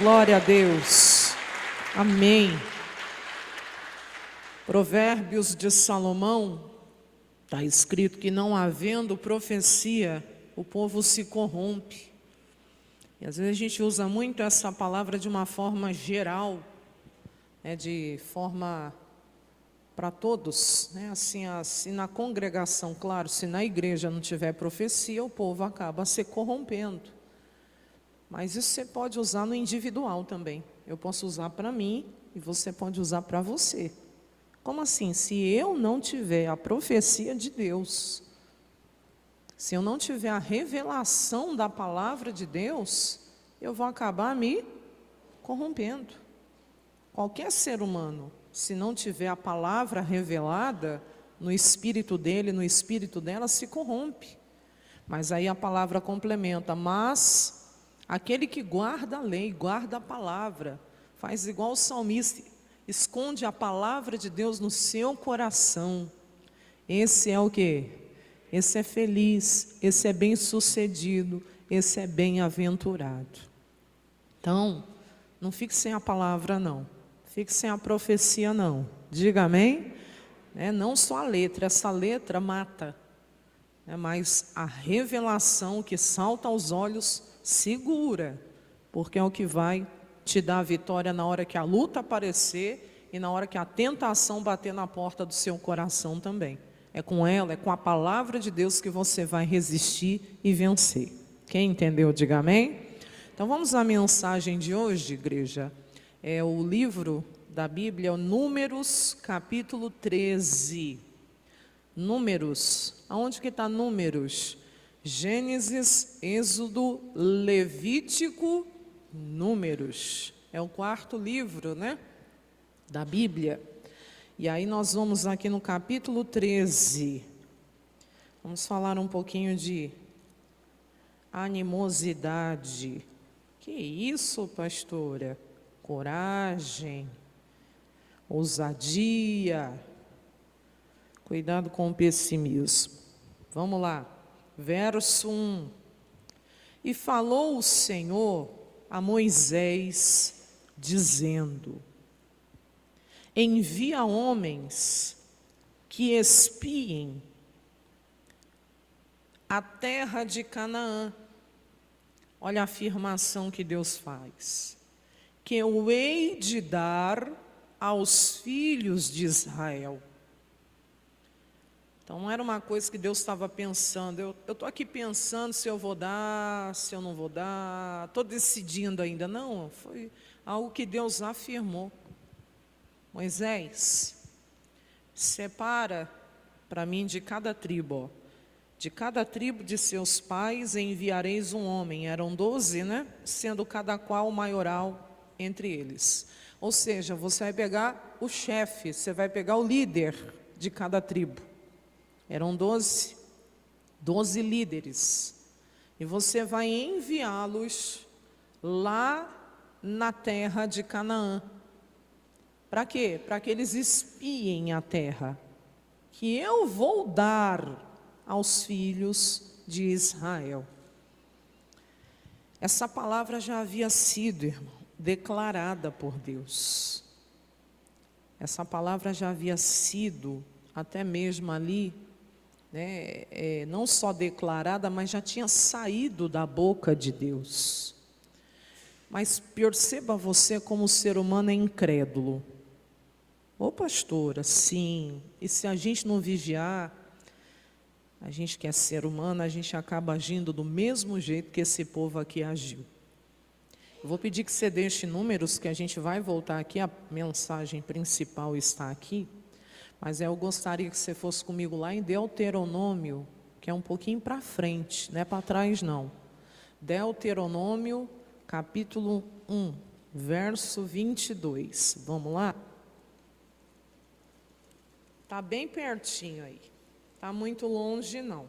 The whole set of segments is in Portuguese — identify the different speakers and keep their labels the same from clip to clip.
Speaker 1: Glória a Deus. Amém. Provérbios de Salomão, está escrito que não havendo profecia, o povo se corrompe. E às vezes a gente usa muito essa palavra de uma forma geral, de forma para todos, assim na congregação, claro, se na igreja não tiver profecia, o povo acaba se corrompendo. Mas isso você pode usar no individual também. Eu posso usar para mim e você pode usar para você. Como assim? Se eu não tiver a profecia de Deus, se eu não tiver a revelação da palavra de Deus, eu vou acabar me corrompendo. Qualquer ser humano, se não tiver a palavra revelada no espírito dele, no espírito dela, se corrompe. Mas aí a palavra complementa, mas aquele que guarda a lei, guarda a palavra, faz igual o salmista, esconde a palavra de Deus no seu coração. Esse é o quê? Esse é feliz, esse é bem-sucedido, esse é bem-aventurado. Então, não fique sem a palavra não, fique sem a profecia não. Diga amém? Não só a letra, essa letra mata. Mas a revelação que salta aos olhos segura, porque é o que vai te dar a vitória na hora que a luta aparecer e na hora que a tentação bater na porta do seu coração também. É com ela, é com a palavra de Deus que você vai resistir e vencer. Quem entendeu, diga amém. Então vamos à mensagem de hoje, igreja. É o livro da Bíblia, Números, capítulo 13. Números, aonde que está Números? Gênesis, Êxodo, Levítico, Números. É o quarto livro, da Bíblia. E aí nós vamos aqui no capítulo 13. Vamos falar um pouquinho de animosidade. Que isso, pastora? Coragem, ousadia. Cuidado com o pessimismo. Vamos lá, verso 1. E falou o Senhor a Moisés, dizendo: envia homens que espiem a terra de Canaã. Olha a afirmação que Deus faz: que eu hei de dar aos filhos de Israel. Então não era uma coisa que Deus estava pensando, eu estou aqui pensando se eu vou dar, se eu não vou dar, estou decidindo ainda. Não, foi algo que Deus afirmou. Moisés, separa para mim de cada tribo, de cada tribo de seus pais enviareis um homem. Eram 12, sendo cada qual o maioral entre eles. Ou seja, você vai pegar o chefe, você vai pegar o líder de cada tribo. Eram 12 líderes, e você vai enviá-los lá na terra de Canaã. Para quê? Para que eles espiem a terra, que eu vou dar aos filhos de Israel. Essa palavra já havia sido, irmão, declarada por Deus. Essa palavra já havia sido, até mesmo ali, não só declarada, mas já tinha saído da boca de Deus. Mas perceba você como o ser humano é incrédulo. Ô pastora, sim, e se a gente não vigiar, a gente que é ser humano, a gente acaba agindo do mesmo jeito que esse povo aqui agiu. Eu vou pedir que você deixe números, que a gente vai voltar aqui, a mensagem principal está aqui. Mas eu gostaria que você fosse comigo lá em Deuteronômio, que é um pouquinho para frente, não é para trás não. Deuteronômio, capítulo 1, verso 22. Vamos lá? Está bem pertinho aí, está muito longe não.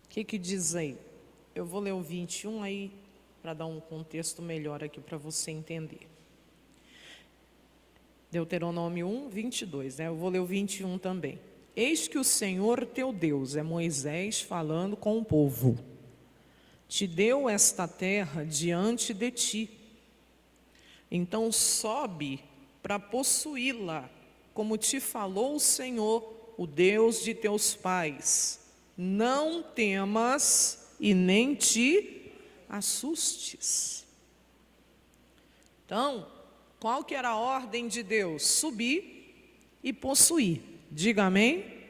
Speaker 1: O que diz aí? Eu vou ler o 21 aí, para dar um contexto melhor aqui para você entender. Deuteronômio 1, 22, né? Eu vou ler o 21 também. Eis que o Senhor teu Deus, é Moisés falando com o povo, te deu esta terra diante de ti. Então sobe para possuí-la, como te falou o Senhor, o Deus de teus pais. Não temas e nem te assustes. Então, qual que era a ordem de Deus? Subir e possuir. Diga amém.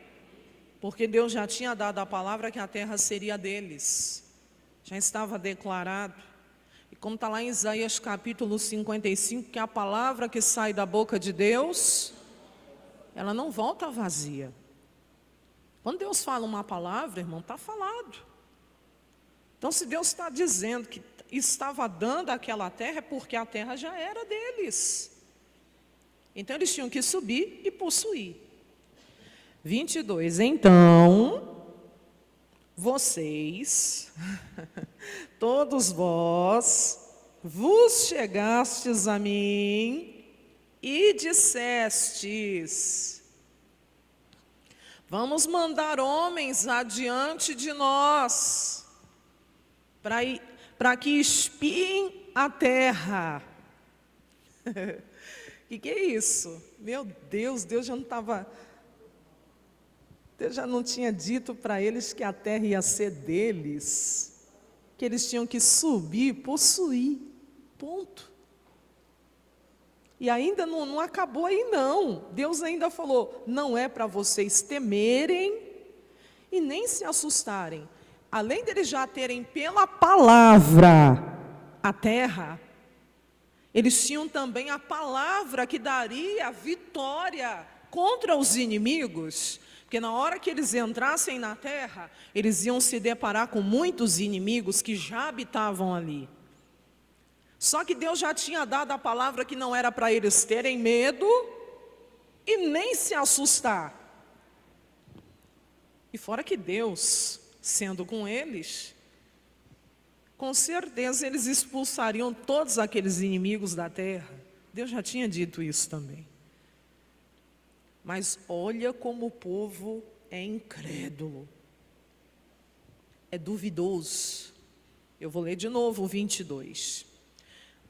Speaker 1: Porque Deus já tinha dado a palavra que a terra seria deles. Já estava declarado. E como está lá em Isaías capítulo 55, que a palavra que sai da boca de Deus, ela não volta vazia. Quando Deus fala uma palavra, irmão, está falado. Então, se Deus está dizendo que estava dando aquela terra, é porque a terra já era deles. Então, eles tinham que subir e possuir. 22. Então, vocês, todos vós, vos chegastes a mim e dissestes: vamos mandar homens adiante de nós, para que espiem a terra. O que é isso? Meu Deus, Deus já não tinha dito para eles que a terra ia ser deles, que eles tinham que subir, possuir, ponto. E ainda não acabou aí não, Deus ainda falou, não é para vocês temerem e nem se assustarem. Além deles já terem pela palavra a terra, eles tinham também a palavra que daria vitória contra os inimigos, porque na hora que eles entrassem na terra, eles iam se deparar com muitos inimigos que já habitavam ali. Só que Deus já tinha dado a palavra que não era para eles terem medo e nem se assustar. E fora que Deus, sendo com eles, com certeza eles expulsariam todos aqueles inimigos da terra. Deus já tinha dito isso também. Mas olha como o povo é incrédulo, é duvidoso. Eu vou ler de novo o 22.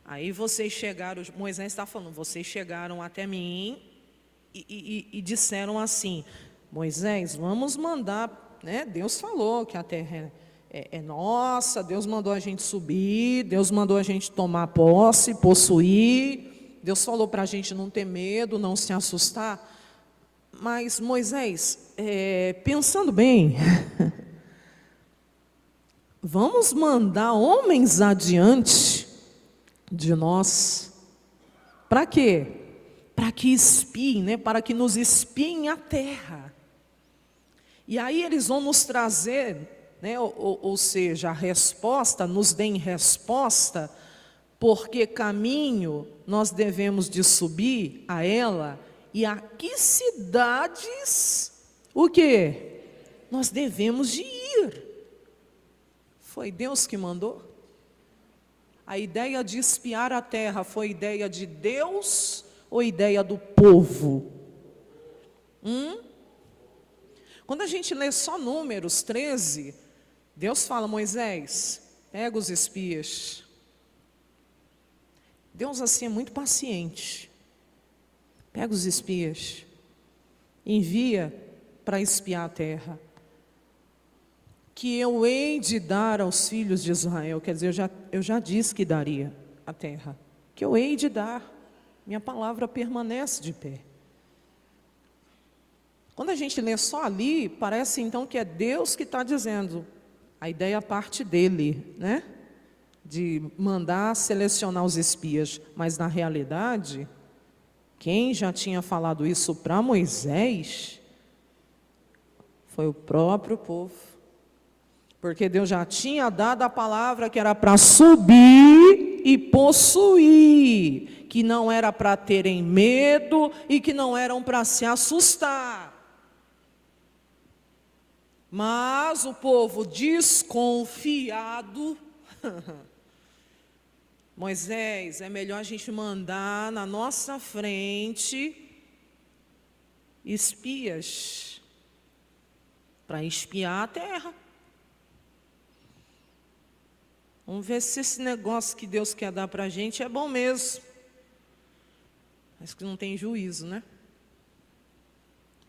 Speaker 1: Aí vocês chegaram, Moisés está falando, vocês chegaram até mim e disseram assim: Moisés, vamos mandar, né? Deus falou que a terra é nossa, Deus mandou a gente subir, Deus mandou a gente tomar posse, possuir, Deus falou para a gente não ter medo, não se assustar. Mas Moisés, pensando bem, vamos mandar homens adiante de nós, para quê? Para que espiem, né? Para que nos espiem a terra. E aí eles vão nos trazer, né? Ou seja, a resposta, nos deem resposta, porque caminho nós devemos de subir a ela, e a que cidades, o quê? Nós devemos de ir. Foi Deus que mandou? A ideia de espiar a terra foi ideia de Deus ou ideia do povo? Quando a gente lê só Números 13, Deus fala: Moisés, pega os espias. Deus assim é muito paciente. Pega os espias, envia para espiar a terra, que eu hei de dar aos filhos de Israel. Quer dizer, eu já disse que daria a terra, que eu hei de dar, minha palavra permanece de pé. Quando a gente lê só ali, parece então que é Deus que está dizendo, a ideia parte dele, né? De mandar selecionar os espias, mas na realidade, quem já tinha falado isso para Moisés foi o próprio povo. Porque Deus já tinha dado a palavra que era para subir e possuir, que não era para terem medo e que não eram para se assustar. Mas o povo desconfiado Moisés, é melhor a gente mandar na nossa frente espias para espiar a terra. Vamos ver se esse negócio que Deus quer dar para a gente é bom mesmo. Mas que não tem juízo, né?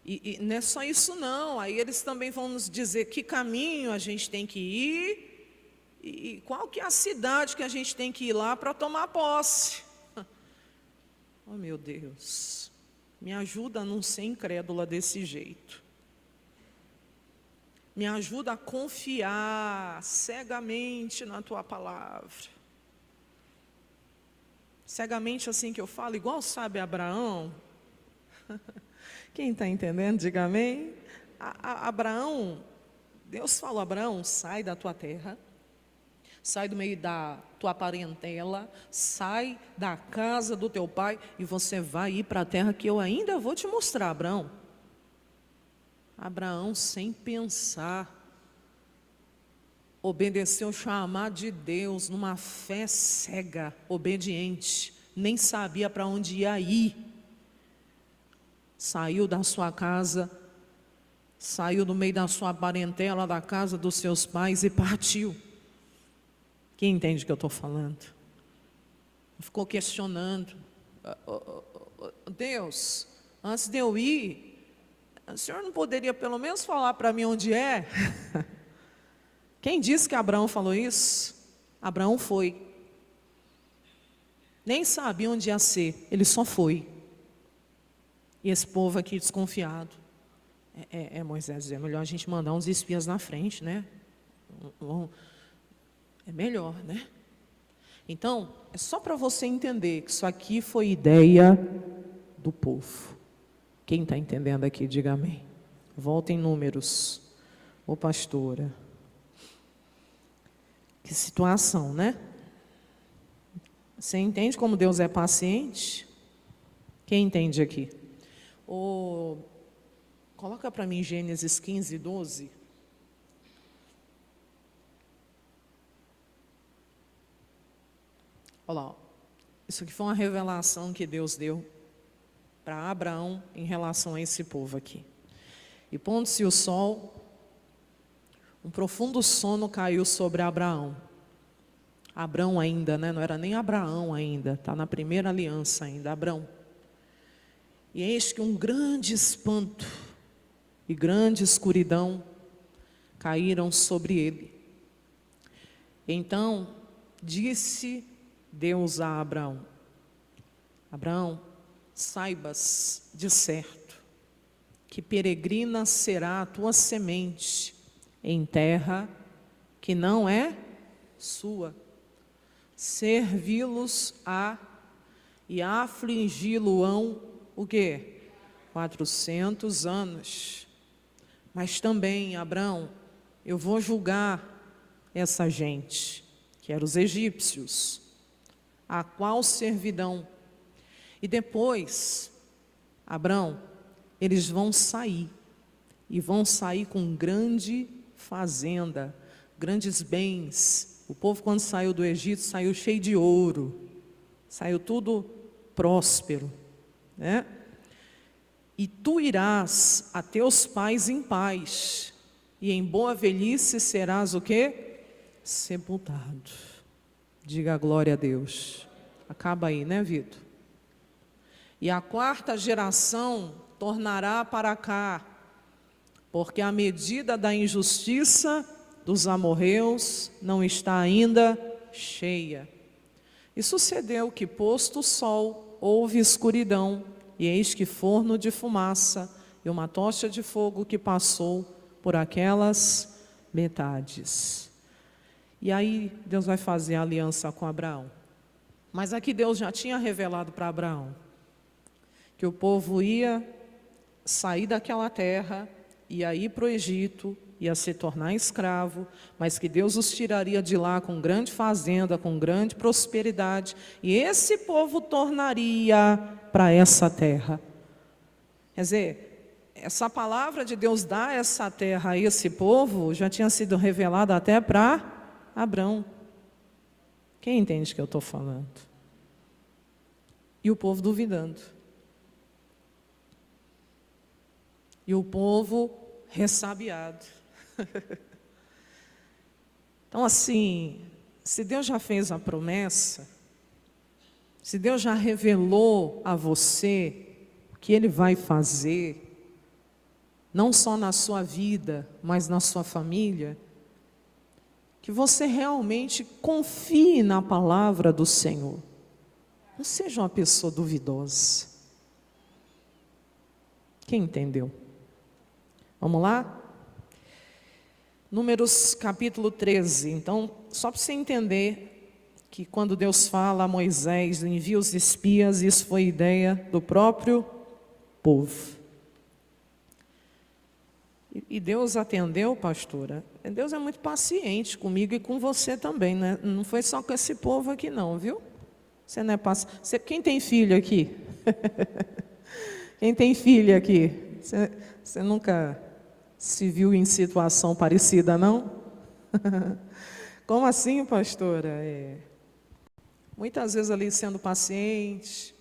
Speaker 1: E não é só isso não, aí eles também vão nos dizer que caminho a gente tem que ir e qual que é a cidade que a gente tem que ir lá para tomar posse. Oh meu Deus, me ajuda a não ser incrédula desse jeito. Me ajuda a confiar cegamente na Tua palavra. Cegamente assim que eu falo, igual sabe Abraão. Quem está entendendo, diga amém. Abraão, Deus falou, Abraão, sai da tua terra, sai do meio da tua parentela, sai da casa do teu pai e você vai ir para a terra que eu ainda vou te mostrar, Abraão. Abraão, sem pensar, obedeceu o chamado de Deus numa fé cega, obediente, nem sabia para onde ia ir. Saiu da sua casa, saiu do meio da sua parentela, da casa dos seus pais e partiu. Quem entende o que eu estou falando? Ficou questionando. Deus, antes de eu ir, o Senhor não poderia pelo menos falar para mim onde é? Quem disse que Abraão falou isso? Abraão foi. Nem sabia onde ia ser, ele só foi. E esse povo aqui desconfiado. Moisés, é melhor a gente mandar uns espias na frente, né? É melhor, né? Então, é só para você entender que isso aqui foi ideia do povo. Quem está entendendo aqui, diga amém. Volta em Números. Ô pastora. Que situação, né? Você entende como Deus é paciente? Quem entende aqui? Coloca para mim Gênesis 15, 12. Olha lá, isso aqui foi uma revelação que Deus deu para Abraão em relação a esse povo aqui. E pondo-se o sol, um profundo sono caiu sobre Abraão. Abrão ainda, né? Não era nem Abraão ainda, está na primeira aliança ainda, Abrão. E eis que um grande espanto e grande escuridão caíram sobre ele. Então disse Deus a Abraão: Abraão, saibas de certo que peregrina será a tua semente em terra que não é sua. Servi-los-á e afligi-lo-ão o quê? 400 anos. Mas também, Abraão, eu vou julgar essa gente, que eram os egípcios, a qual servidão. E depois, Abraão, eles vão sair, e vão sair com grande fazenda, grandes bens. O povo, quando saiu do Egito, saiu cheio de ouro, saiu tudo próspero, né? E tu irás a teus pais em paz, e em boa velhice serás o quê? Sepultado. Diga glória a Deus. Acaba aí, né, Vitor? E a quarta geração tornará para cá, porque a medida da injustiça dos amorreus não está ainda cheia. E sucedeu que, posto o sol, houve escuridão, e eis que forno de fumaça e uma tocha de fogo que passou por aquelas metades. E aí Deus vai fazer a aliança com Abraão. Mas aqui Deus já tinha revelado para Abraão que o povo ia sair daquela terra, ia ir para o Egito, ia se tornar escravo, mas que Deus os tiraria de lá com grande fazenda, com grande prosperidade, e esse povo tornaria para essa terra. Quer dizer, essa palavra de Deus dar essa terra a esse povo já tinha sido revelada até para Abrão. Quem entende o que eu estou falando? E o povo duvidando. E o povo ressabiado. Então, assim, se Deus já fez a promessa, se Deus já revelou a você o que Ele vai fazer, não só na sua vida, mas na sua família, que você realmente confie na palavra do Senhor. Não seja uma pessoa duvidosa. Quem entendeu? Vamos lá? Números capítulo 13. Então, só para você entender que quando Deus fala a Moisés, envia os espias, isso foi ideia do próprio povo. E Deus atendeu, pastora. Deus é muito paciente comigo e com você também, né? Não foi só com esse povo aqui não, viu? Você não é paciente. Quem tem filho aqui? Quem tem filha aqui? Você nunca se viu em situação parecida, não? Como assim, pastora? Muitas vezes ali sendo paciente,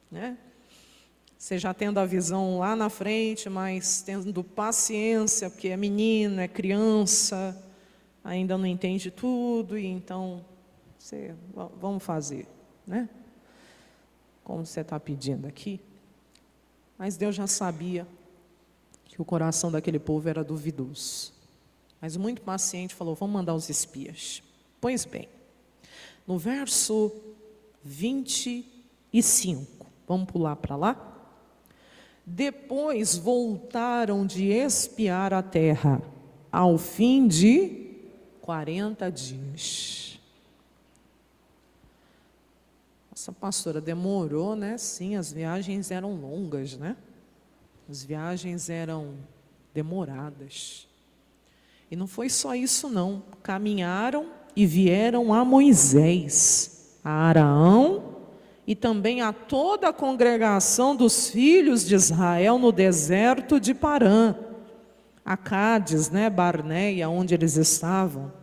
Speaker 1: né? Você já tendo a visão lá na frente, mas tendo paciência, porque é menino, é criança, ainda não entende tudo, e então, vamos fazer, né? Como você está pedindo aqui. Mas Deus já sabia que o coração daquele povo era duvidoso. Mas muito paciente falou, vamos mandar os espias. Pois bem, no verso 25, vamos pular para lá. Depois voltaram de espiar a terra, ao fim de 40 dias. Nossa, pastora, demorou, né? Sim, as viagens eram longas, né? As viagens eram demoradas. E não foi só isso não. Caminharam e vieram a Moisés, a Araão e também a toda a congregação dos filhos de Israel no deserto de Parã, a Cádiz, né, Barneia, onde eles estavam.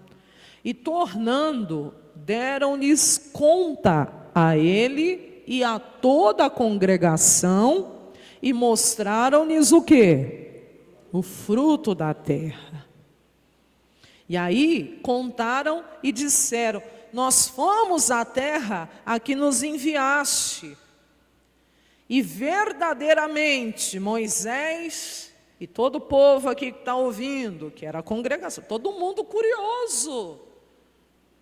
Speaker 1: E tornando, deram-lhes conta a ele e a toda a congregação, e mostraram-lhes o quê? O fruto da terra. E aí contaram e disseram, nós fomos à terra a que nos enviaste. E verdadeiramente Moisés e todo o povo aqui que está ouvindo, que era a congregação, todo mundo curioso,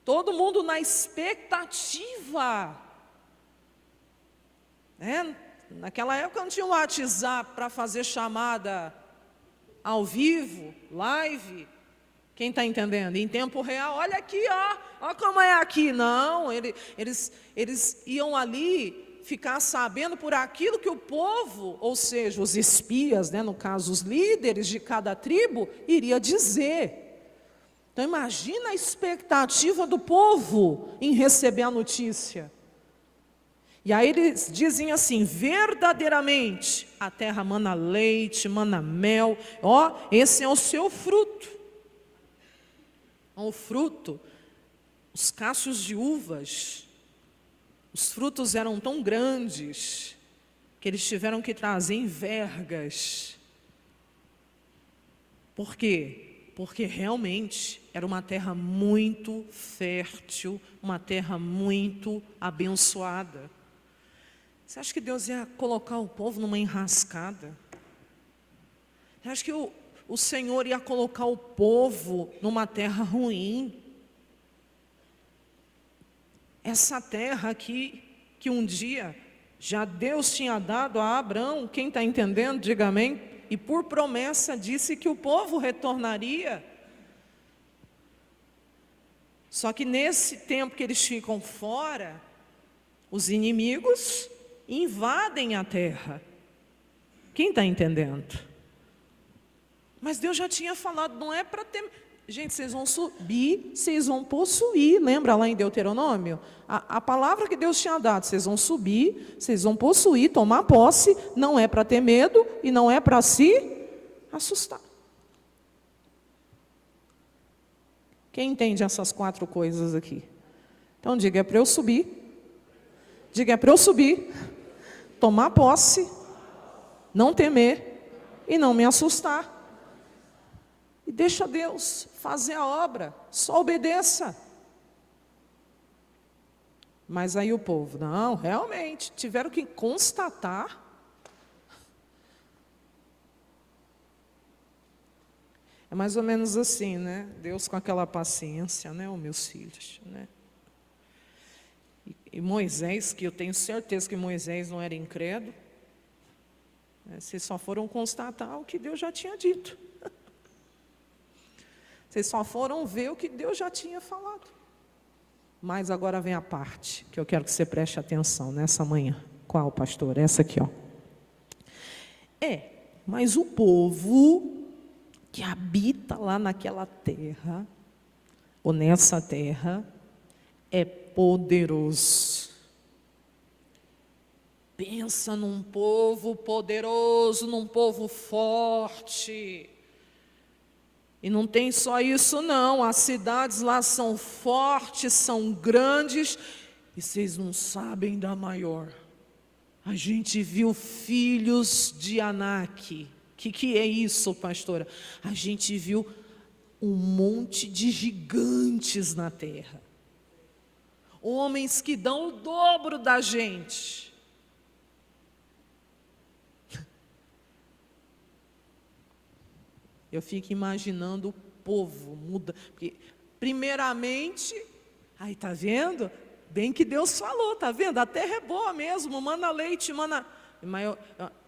Speaker 1: todo mundo na expectativa, né? Naquela época não tinha um WhatsApp para fazer chamada ao vivo, live. Quem está entendendo? Em tempo real, olha aqui, ó como é aqui. Não, eles iam ali ficar sabendo por aquilo que o povo, ou seja, os espias, né, no caso os líderes de cada tribo, iria dizer. Então imagina a expectativa do povo em receber a notícia. E aí eles dizem assim, verdadeiramente, a terra mana leite, mana mel, esse é o seu fruto. O fruto, os cachos de uvas, os frutos eram tão grandes, que eles tiveram que trazer em vergas. Por quê? Porque realmente era uma terra muito fértil, uma terra muito abençoada. Você acha que Deus ia colocar o povo numa enrascada? Você acha que o Senhor ia colocar o povo numa terra ruim? Essa terra aqui, que um dia já Deus tinha dado a Abraão, quem está entendendo, diga amém, e por promessa disse que o povo retornaria. Só que nesse tempo que eles ficam fora, os inimigos invadem a terra. Quem está entendendo? Mas Deus já tinha falado, não é para ter... Gente, vocês vão subir, vocês vão possuir. Lembra lá em Deuteronômio? A palavra que Deus tinha dado, vocês vão subir, vocês vão possuir, tomar posse. Não é para ter medo e não é para se assustar. Quem entende essas 4 coisas aqui? Então diga, é para eu subir. Diga, é para eu subir, tomar posse, não temer e não me assustar. E deixa Deus fazer a obra, só obedeça. Mas aí o povo, não, realmente, tiveram que constatar. É mais ou menos assim, né? Deus com aquela paciência, né, os meus filhos, né? E Moisés, que eu tenho certeza que Moisés não era incrédulo, né? Vocês só foram constatar o que Deus já tinha dito. Vocês só foram ver o que Deus já tinha falado. Mas agora vem a parte que eu quero que você preste atenção nessa manhã. Qual, pastor? Essa aqui, ó. Mas o povo que habita lá naquela terra, ou nessa terra, é poderoso. Pensa num povo poderoso, num povo forte. E não tem só isso não, as cidades lá são fortes, são grandes, e vocês não sabem da maior. A gente viu filhos de Anak. O que é isso, pastora? A gente viu um monte de gigantes na terra. Homens que dão o dobro da gente. Eu fico imaginando o povo muda, porque primeiramente, aí tá vendo? Bem que Deus falou, tá vendo? A terra é boa mesmo, mana leite, mana. Mas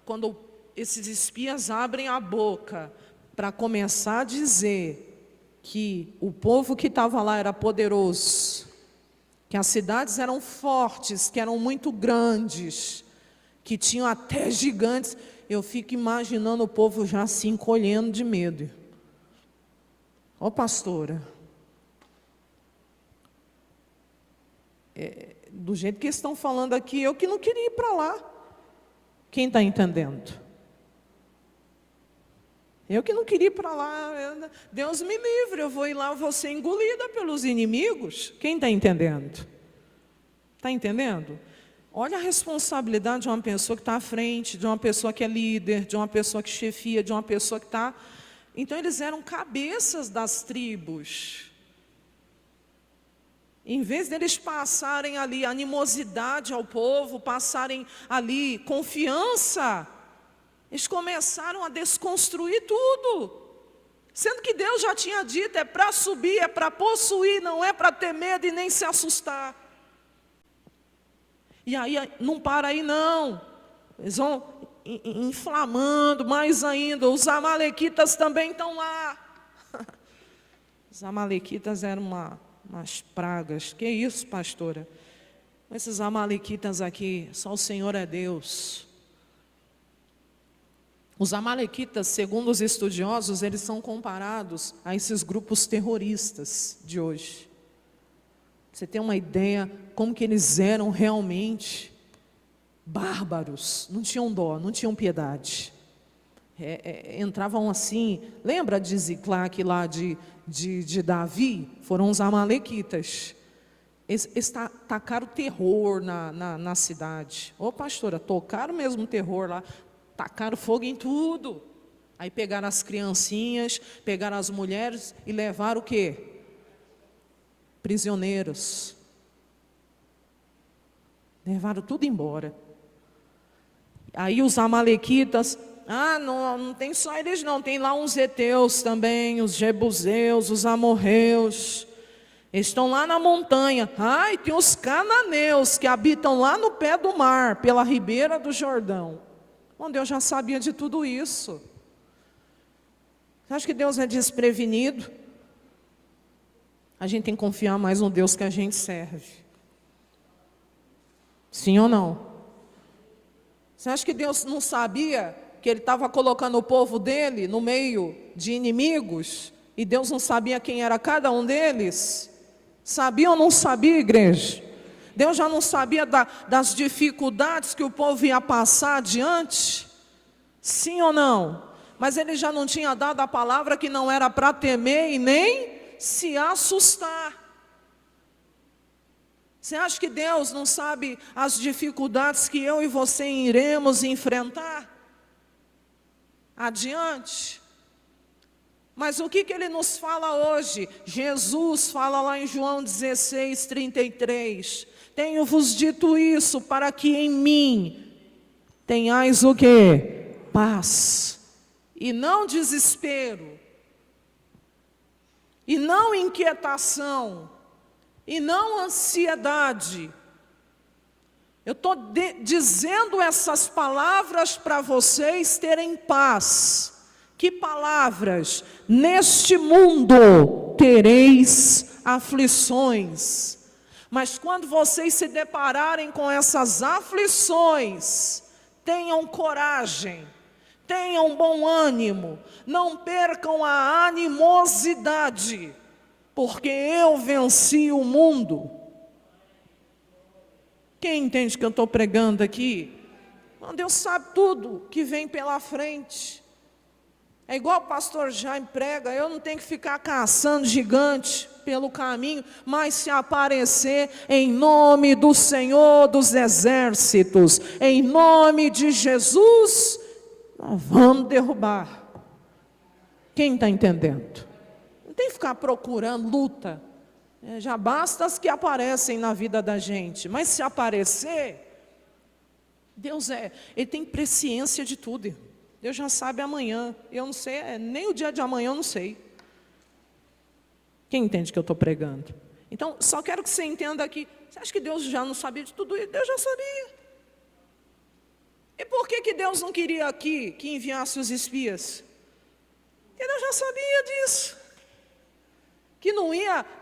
Speaker 1: quando esses espias abrem a boca para começar a dizer que o povo que estava lá era poderoso, que as cidades eram fortes, que eram muito grandes, que tinham até gigantes, eu fico imaginando o povo já se encolhendo de medo. Ó, pastora, do jeito que estão falando aqui, eu que não queria ir para lá. Quem está entendendo? Eu que não queria ir para lá. Deus me livre, eu vou ir lá, eu vou ser engolida pelos inimigos. Quem está entendendo? Está entendendo? Olha a responsabilidade de uma pessoa que está à frente, de uma pessoa que é líder, de uma pessoa que chefia, de uma pessoa que está... Então eles eram cabeças das tribos. Em vez deles passarem ali animosidade ao povo, passarem ali confiança, eles começaram a desconstruir tudo. Sendo que Deus já tinha dito, é para subir, é para possuir, não é para ter medo e nem se assustar. E aí, não para aí não, eles vão inflamando mais ainda, os amalequitas também estão lá. Os amalequitas eram umas pragas, que isso, pastora? Esses amalequitas aqui, só o Senhor é Deus. Os amalequitas, segundo os estudiosos, eles são comparados a esses grupos terroristas de hoje. Você tem uma ideia como que eles eram realmente bárbaros, não tinham dó, não tinham piedade. Entravam assim, lembra de Ziclac lá de Davi? Foram os amalequitas. Eles tacaram terror na cidade. Ô pastora, tocaram mesmo terror lá, tacaram fogo em tudo. Aí pegaram as criancinhas, pegaram as mulheres e levaram o quê? Prisioneiros. Levaram tudo embora. Aí os amalequitas, não tem só eles não, tem lá uns heteus também, os jebuseus, os amorreus. Eles estão lá na montanha. E tem os cananeus que habitam lá no pé do mar, pela ribeira do Jordão. Bom, Deus já sabia de tudo isso. Você acha que Deus é desprevenido? A gente tem que confiar mais no Deus que a gente serve. Sim ou não? Você acha que Deus não sabia que Ele estava colocando o povo dele no meio de inimigos? E Deus não sabia quem era cada um deles? Sabia ou não sabia, igreja? Deus já não sabia das dificuldades que o povo ia passar adiante? Sim ou não? Mas Ele já não tinha dado a palavra que não era para temer e nem se assustar. Você acha que Deus não sabe as dificuldades que eu e você iremos enfrentar adiante? Mas o que Ele nos fala hoje? Jesus fala lá em João 16, 33. Tenho-vos dito isso para que em mim tenhais o quê? Paz. E não desespero. E não inquietação. E não ansiedade. Eu estou dizendo essas palavras para vocês terem paz. Que palavras? Neste mundo tereis aflições. Mas quando vocês se depararem com essas aflições, tenham coragem, tenham bom ânimo, não percam a animosidade, porque eu venci o mundo. Quem entende que eu estou pregando aqui? Deus sabe tudo que vem pela frente. É igual o pastor Jaime prega, eu não tenho que ficar caçando gigante pelo caminho, mas se aparecer em nome do Senhor dos Exércitos, em nome de Jesus, nós vamos derrubar. Quem está entendendo? Não tem que ficar procurando luta. Já basta as que aparecem na vida da gente, mas se aparecer, Deus Ele tem presciência de tudo, irmão. Deus já sabe amanhã, eu não sei, nem o dia de amanhã eu não sei. Quem entende que eu estou pregando? Então, só quero que você entenda aqui, você acha que Deus já não sabia de tudo isso? Deus já sabia. E por que Deus não queria aqui que enviasse os espias? Porque Deus já sabia disso. Que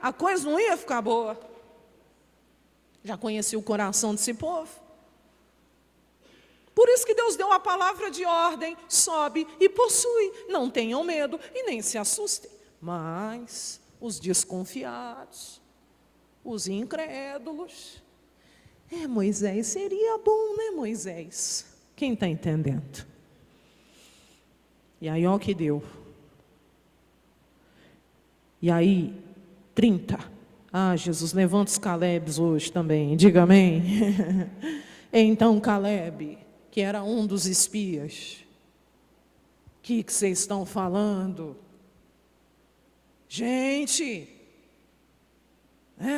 Speaker 1: a coisa não ia ficar boa. Já conhecia o coração desse povo. Por isso que Deus deu a palavra de ordem, sobe e possui. Não tenham medo e nem se assustem. Mas os desconfiados, os incrédulos. Moisés, seria bom, né, Moisés? Quem está entendendo? E aí, olha o que deu. E aí, 30. Jesus, levanta os Calebes hoje também, diga amém. Então Caleb, que era um dos espias, o que vocês estão falando? Gente,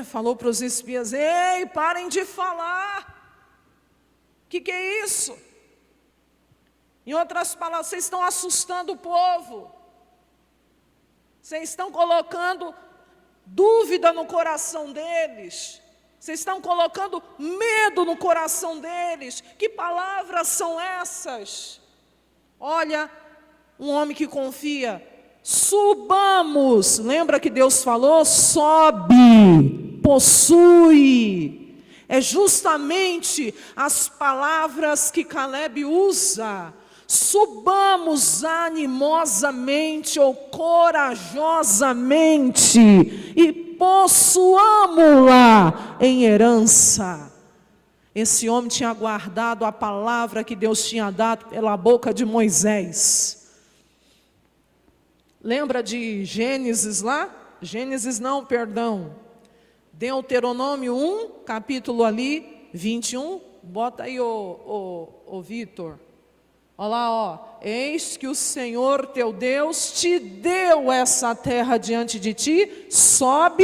Speaker 1: falou para os espias, ei, parem de falar. O que é isso? Em outras palavras, vocês estão assustando o povo. Vocês estão colocando dúvida no coração deles. Vocês estão colocando medo no coração deles. Que palavras são essas? Olha, um homem que confia. Subamos. Lembra que Deus falou? Sobe, possui. É justamente as palavras que Caleb usa. Subamos animosamente ou corajosamente e possuamo-la em herança. Esse homem tinha guardado a palavra que Deus tinha dado pela boca de Moisés. Lembra de Gênesis lá? Gênesis não, perdão. Deuteronômio 1, capítulo ali, 21. Bota aí o Vitor. Olha lá, eis que o Senhor teu Deus te deu essa terra diante de ti, sobe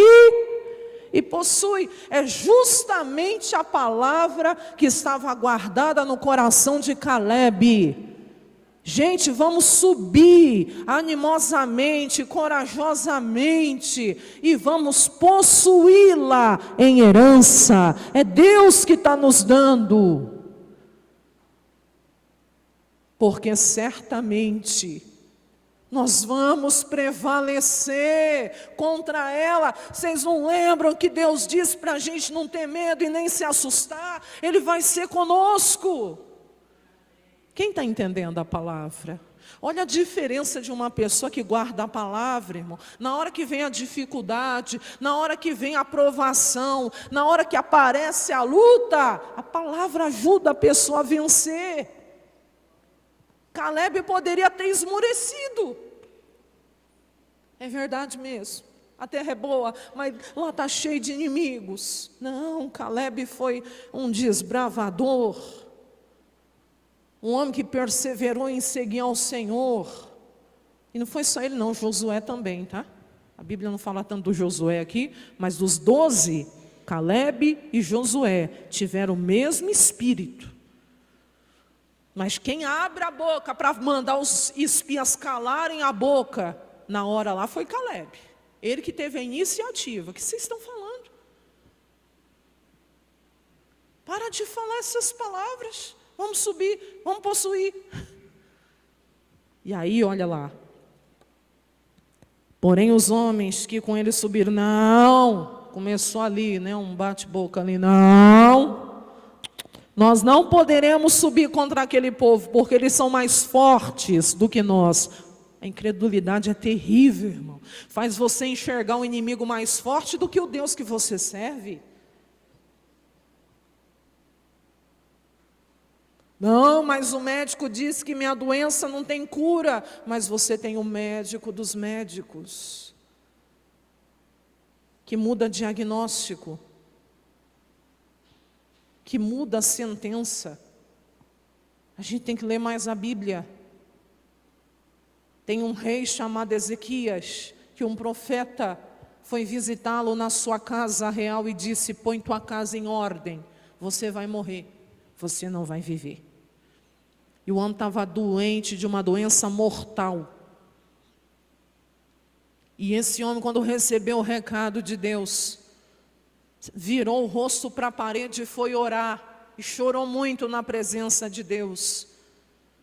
Speaker 1: e possui. É justamente a palavra que estava guardada no coração de Caleb. Gente, vamos subir animosamente, corajosamente e vamos possuí-la em herança. É Deus que está nos dando. Porque certamente nós vamos prevalecer contra ela. Vocês não lembram que Deus disse para a gente não ter medo e nem se assustar? Ele vai ser conosco. Quem está entendendo a palavra? Olha a diferença de uma pessoa que guarda a palavra, irmão. Na hora que vem a dificuldade, na hora que vem a provação, na hora que aparece a luta, a palavra ajuda a pessoa a vencer. Caleb poderia ter esmorecido. É verdade mesmo. A terra é boa, mas lá está cheio de inimigos. Não, Caleb foi um desbravador. Um homem que perseverou em seguir ao Senhor. E não foi só ele não, Josué também, tá? A Bíblia não fala tanto do Josué aqui, mas dos 12, Caleb e Josué tiveram o mesmo espírito. Mas quem abre a boca para mandar os espias calarem a boca na hora lá foi Caleb. Ele que teve a iniciativa. O que vocês estão falando? Para de falar essas palavras. Vamos subir, vamos possuir. E aí, olha lá. Porém, os homens que com ele subiram, não. Começou ali, né, um bate-boca ali, não. Nós não poderemos subir contra aquele povo, porque eles são mais fortes do que nós. A incredulidade é terrível, irmão. Faz você enxergar um inimigo mais forte do que o Deus que você serve. Não, mas o médico disse que minha doença não tem cura. Mas você tem o médico dos médicos, que muda diagnóstico, que muda a sentença. A gente tem que ler mais a Bíblia. Tem um rei chamado Ezequias, que um profeta foi visitá-lo na sua casa real e disse: põe tua casa em ordem, você vai morrer, você não vai viver. E o homem estava doente de uma doença mortal. E esse homem, quando recebeu o recado de Deus, virou o rosto para a parede e foi orar. E chorou muito na presença de Deus,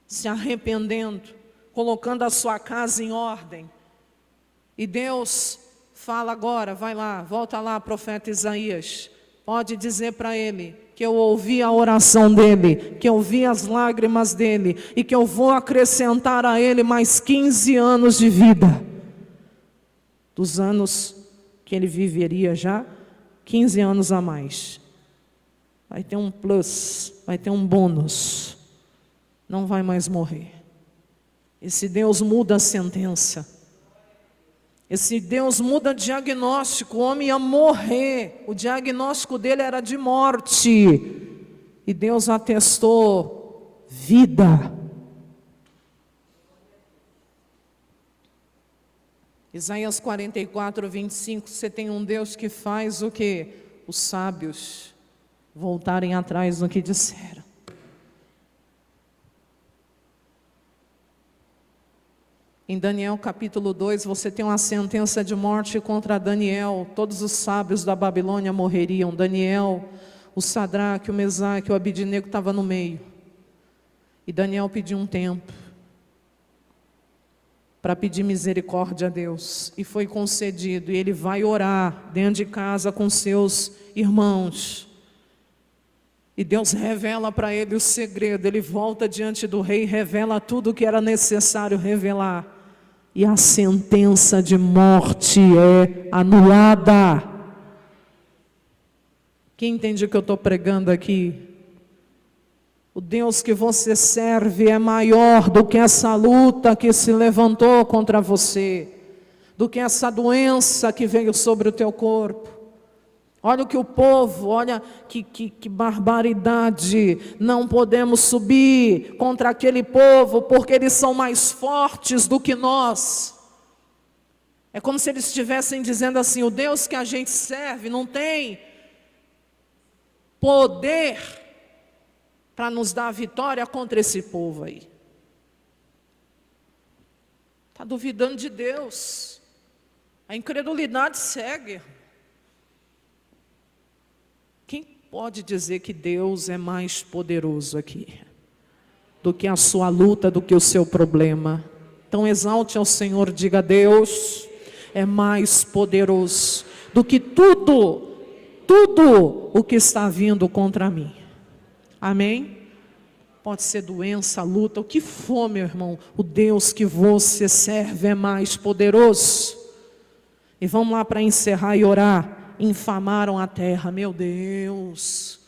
Speaker 1: se arrependendo, colocando a sua casa em ordem. E Deus fala agora, vai lá, volta lá, profeta Isaías. Pode dizer para ele que eu ouvi a oração dele, que eu vi as lágrimas dele e que eu vou acrescentar a ele mais 15 anos de vida. Dos anos que ele viveria já, 15 anos a mais. Vai ter um plus, vai ter um bônus. Não vai mais morrer. Esse Deus muda a sentença. Esse Deus muda diagnóstico. O homem ia morrer. O diagnóstico dele era de morte. E Deus atestou vida. Isaías 44, 25. Você tem um Deus que faz o quê? Os sábios voltarem atrás do que disseram. Em Daniel capítulo 2, você tem uma sentença de morte contra Daniel. Todos os sábios da Babilônia morreriam. Daniel, o Sadraque, o Mesaque, o Abidnego estavam no meio. E Daniel pediu um tempo para pedir misericórdia a Deus. E foi concedido. E ele vai orar dentro de casa com seus irmãos. E Deus revela para ele o segredo. Ele volta diante do rei e revela tudo o que era necessário revelar. E a sentença de morte é anulada. Quem entende o que eu estou pregando aqui? O Deus que você serve é maior do que essa luta que se levantou contra você, do que essa doença que veio sobre o teu corpo. Olha o que o povo, olha que barbaridade. Não podemos subir contra aquele povo porque eles são mais fortes do que nós. É como se eles estivessem dizendo assim: o Deus que a gente serve não tem poder para nos dar vitória contra esse povo aí. Está duvidando de Deus. A incredulidade segue. Quem pode dizer que Deus é mais poderoso aqui do que a sua luta, do que o seu problema? Então exalte ao Senhor, diga: Deus é mais poderoso do que tudo o que está vindo contra mim. Amém? Pode ser doença, luta, o que for, meu irmão. O Deus que você serve é mais poderoso. E vamos lá para encerrar e orar. Infamaram a terra, meu Deus.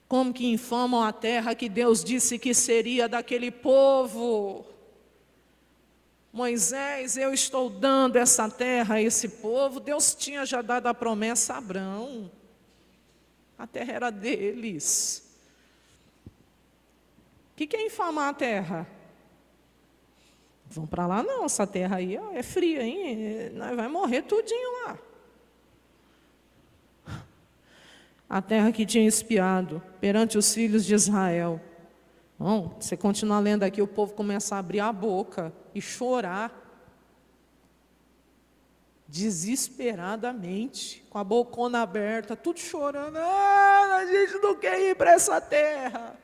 Speaker 1: Como que infamam a terra que Deus disse que seria daquele povo? Moisés, eu estou dando essa terra a esse povo. Deus tinha já dado a promessa a Abrão. A terra era deles. O que é infamar a terra? Vão para lá não, essa terra aí ó, é fria, hein? Nós vai morrer tudinho lá. A terra que tinha espiado perante os filhos de Israel. Bom, você continuar lendo aqui, o povo começa a abrir a boca e chorar. Desesperadamente, com a bocona aberta, tudo chorando. Ah, a gente não quer ir para essa terra.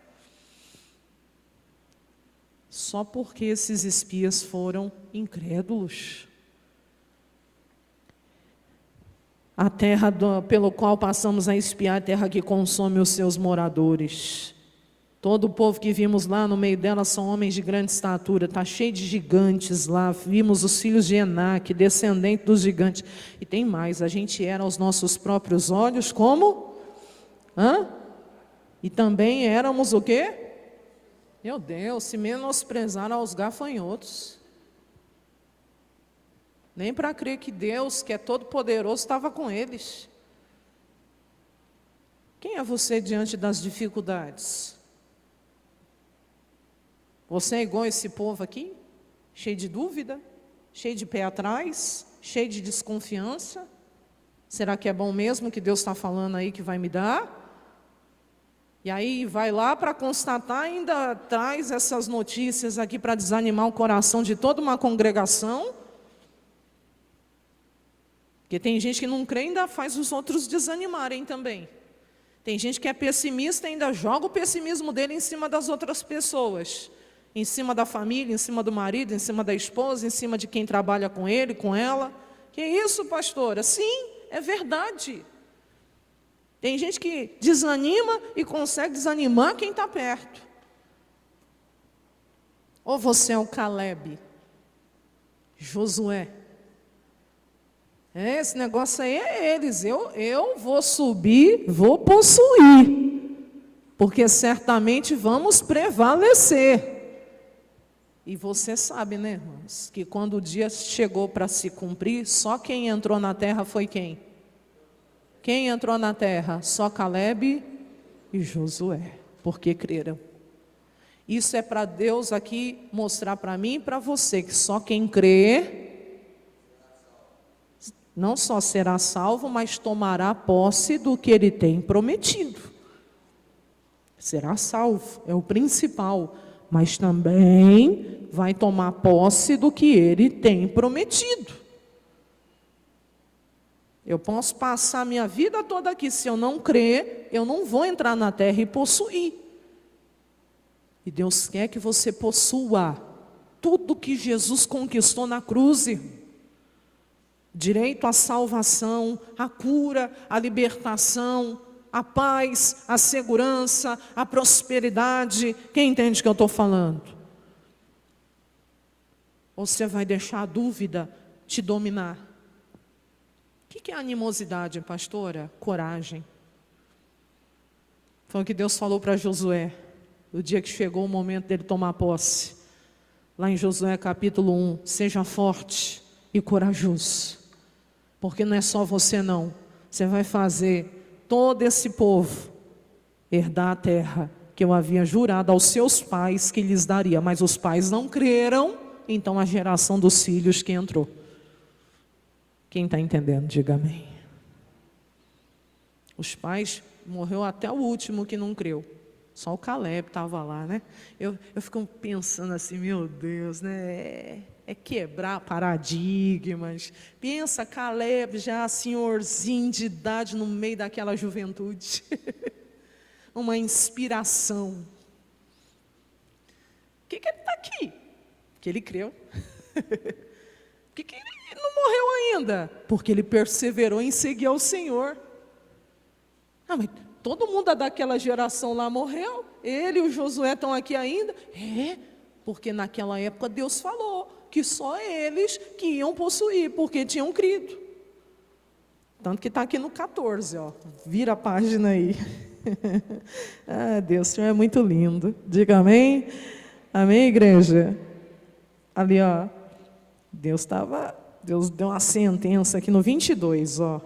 Speaker 1: Só porque esses espias foram incrédulos. A terra pelo qual passamos a espiar, a terra que consome os seus moradores. Todo o povo que vimos lá no meio dela são homens de grande estatura, está cheio de gigantes lá. Vimos os filhos de Enaque, descendente dos gigantes. E tem mais, a gente era aos nossos próprios olhos como? E também éramos o quê? Meu Deus, se menosprezaram aos gafanhotos. Nem para crer que Deus, que é todo poderoso, estava com eles. Quem é você diante das dificuldades? Você é igual esse povo aqui? Cheio de dúvida? Cheio de pé atrás? Cheio de desconfiança? Será que é bom mesmo que Deus está falando aí que vai me dar? E aí vai lá para constatar, ainda traz essas notícias aqui para desanimar o coração de toda uma congregação. Porque tem gente que não crê e ainda faz os outros desanimarem também. Tem gente que é pessimista e ainda joga o pessimismo dele em cima das outras pessoas. Em cima da família, em cima do marido, em cima da esposa, em cima de quem trabalha com ele, com ela. Que isso, pastora? Sim, é verdade. Tem gente que desanima e consegue desanimar quem está perto. Ou você é o Caleb, Josué. Esse negócio aí é eles. Eu vou subir, vou possuir. Porque certamente vamos prevalecer. E você sabe, né, irmãos, que quando o dia chegou para se cumprir, só quem entrou na terra foi quem? Quem entrou na terra? Só Caleb e Josué, porque creram. Isso é para Deus aqui mostrar para mim e para você, que só quem crê, não só será salvo, mas tomará posse do que Ele tem prometido. Será salvo, é o principal, mas também vai tomar posse do que Ele tem prometido. Eu posso passar a minha vida toda aqui, se eu não crer, eu não vou entrar na terra e possuir. E Deus quer que você possua tudo que Jesus conquistou na cruz. Direito à salvação, à cura, à libertação, à paz, à segurança, à prosperidade. Quem entende o que eu estou falando? Ou você vai deixar a dúvida te dominar? O que é animosidade, pastora? Coragem. Foi o que Deus falou para Josué, no dia que chegou o momento dele tomar posse. Lá em Josué capítulo 1, seja forte e corajoso. Porque não é só você não. Você vai fazer todo esse povo herdar a terra que eu havia jurado aos seus pais que lhes daria. Mas os pais não creram, então a geração dos filhos que entrou. Quem está entendendo, diga amém. Os pais, morreu até o último que não creu. Só o Caleb estava lá, né? Eu fico pensando assim, meu Deus, né? É quebrar paradigmas. Pensa, Caleb já senhorzinho de idade no meio daquela juventude. Uma inspiração. Por que ele está aqui? Porque ele creu. Por que ele não morreu ainda? Porque ele perseverou em seguir ao Senhor. Ah, mas todo mundo daquela geração lá morreu. Ele e o Josué estão aqui ainda. Porque naquela época Deus falou que só eles que iam possuir, porque tinham crido. Tanto que está aqui no 14, ó. Vira a página aí. Ah, Deus, o Senhor é muito lindo. Diga amém. Amém, igreja? Ali, ó. Deus deu uma sentença aqui no 22, ó.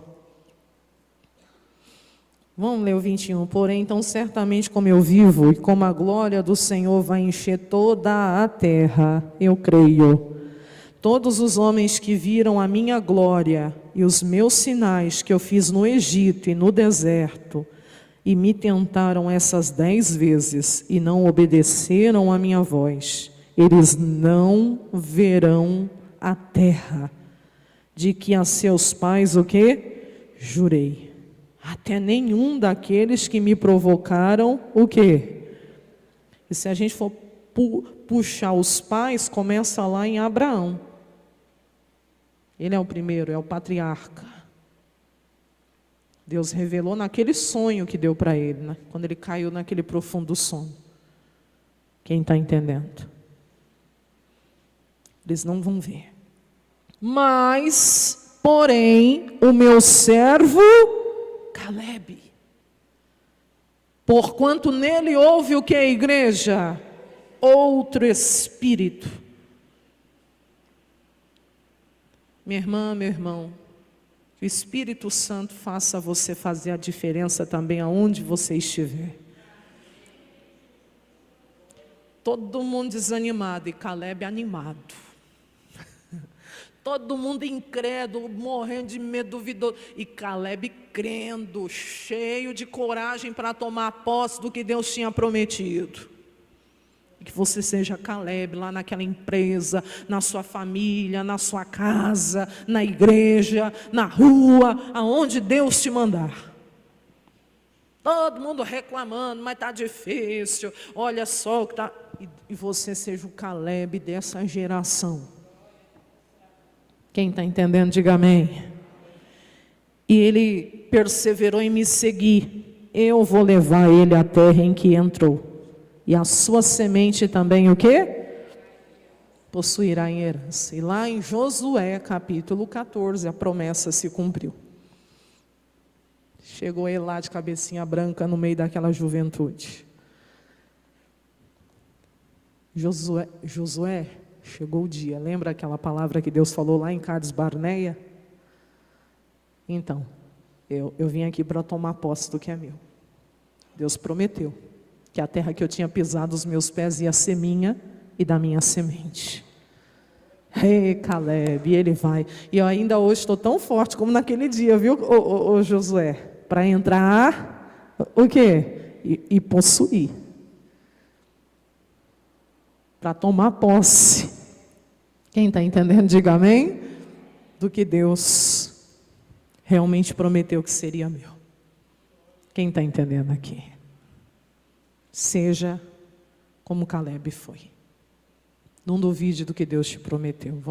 Speaker 1: Vamos ler o 21. Porém, então, certamente como eu vivo e como a glória do Senhor vai encher toda a terra, eu creio. Todos os homens que viram a minha glória e os meus sinais que eu fiz no Egito e no deserto, e me tentaram essas 10 vezes e não obedeceram a minha voz, eles não verão a terra de que a seus pais o quê? Jurei. Até nenhum daqueles que me provocaram o quê? E se a gente for puxar os pais, começa lá em Abraão. Ele é o primeiro, é o patriarca. Deus revelou naquele sonho que deu para ele, né? Quando ele caiu naquele profundo sono. Quem está entendendo? Eles não vão ver. Mas, porém, o meu servo Caleb, porquanto nele houve o que, igreja? Outro espírito. Minha irmã, meu irmão, que o Espírito Santo faça você fazer a diferença também aonde você estiver. Todo mundo desanimado e Caleb animado. Todo mundo incrédulo, morrendo de medo, duvidoso. E Caleb crendo, cheio de coragem para tomar posse do que Deus tinha prometido. Que você seja Caleb lá naquela empresa, na sua família, na sua casa, na igreja, na rua, aonde Deus te mandar. Todo mundo reclamando, mas está difícil, olha só o que está... E você seja o Caleb dessa geração. Quem está entendendo, diga amém. E ele perseverou em me seguir. Eu vou levar ele à terra em que entrou. E a sua semente também o quê? Possuirá em herança. E lá em Josué, capítulo 14, a promessa se cumpriu. Chegou ele lá de cabecinha branca no meio daquela juventude. Josué, chegou o dia. Lembra aquela palavra que Deus falou lá em Cades Barneia? Então, eu vim aqui para tomar posse do que é meu. Deus prometeu que a terra que eu tinha pisado os meus pés ia ser minha e da minha semente. Ei, Caleb, e ele vai. E eu ainda hoje estou tão forte como naquele dia, viu, ô Josué? Para entrar, o quê? E possuir. Para tomar posse. Quem está entendendo, diga amém. Do que Deus realmente prometeu que seria meu. Quem está entendendo aqui? Seja como Caleb foi. Não duvide do que Deus te prometeu.